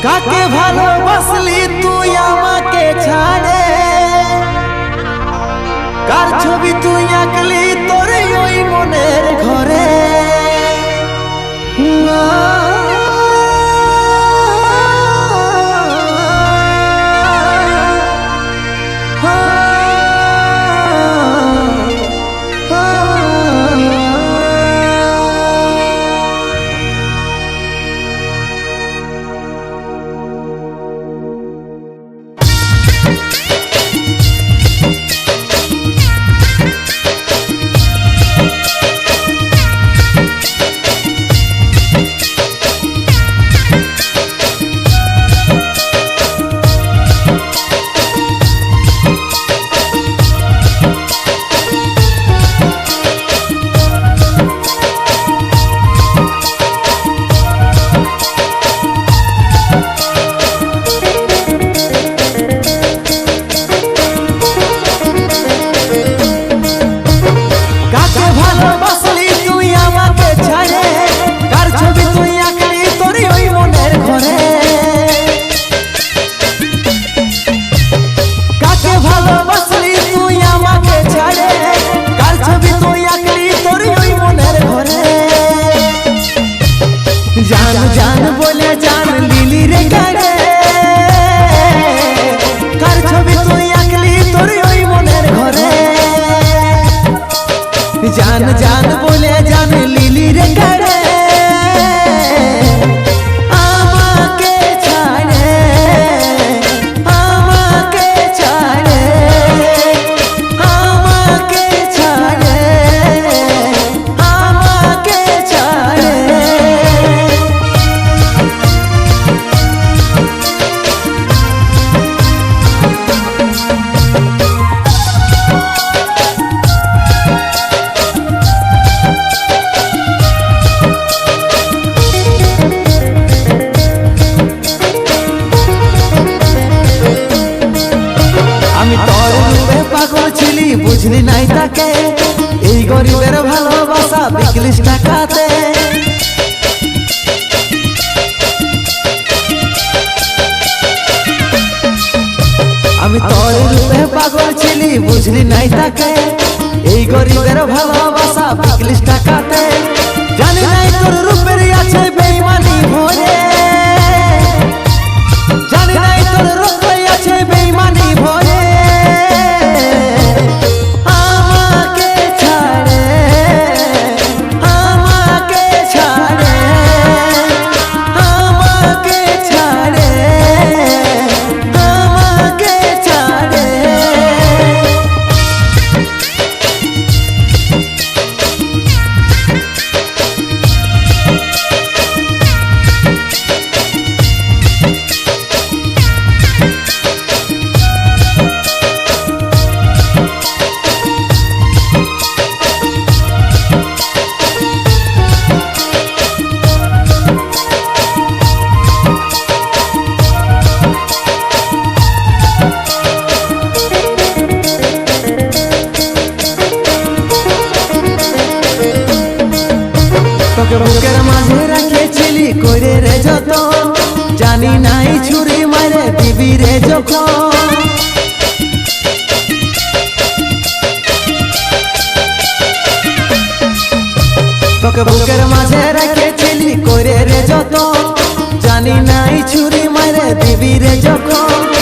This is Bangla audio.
কাকে ভালোবাসলি তুই আমাকে ছাড়ে, কার ছবি তুই আঁকলি তোর ওই মনের ঘরে। जान जान बोले जान लीली रे गाड़े, कार छवि तुई आंकली तोर ओई मनेर घरे। जान जान बोले जान लीली रे गाड़े, আমাকে ছাড়ে আমাকে ছাড়ে আমাকে ছাড়ে আমাকে ছাড়ে। পাগল ছিলি বুঝলি নাই তাকে, এই গরিবের ভালোবাসা বিকলিস টাকাতে। আমি তোর রূপে পাগল ছিলি বুঝলি নাই তাকে, এই গরিবের ভালোবাসা বিকলিস টাকাতে। জানি নাই তোর রূপের আছে বেঈমানি ভরে, জানি নাই তোর রূপে আছে বেঈমানি ভরে। বুকের মাঝে রাখেছিলি কইরে রে যতন, জানি নাই ছুরি মারে দিবি রে যখন। তোকে বুকের মাঝে রাখেছিলি কইরে রে যতন, জানি নাই ছুরি মারে দিবি রে যখন।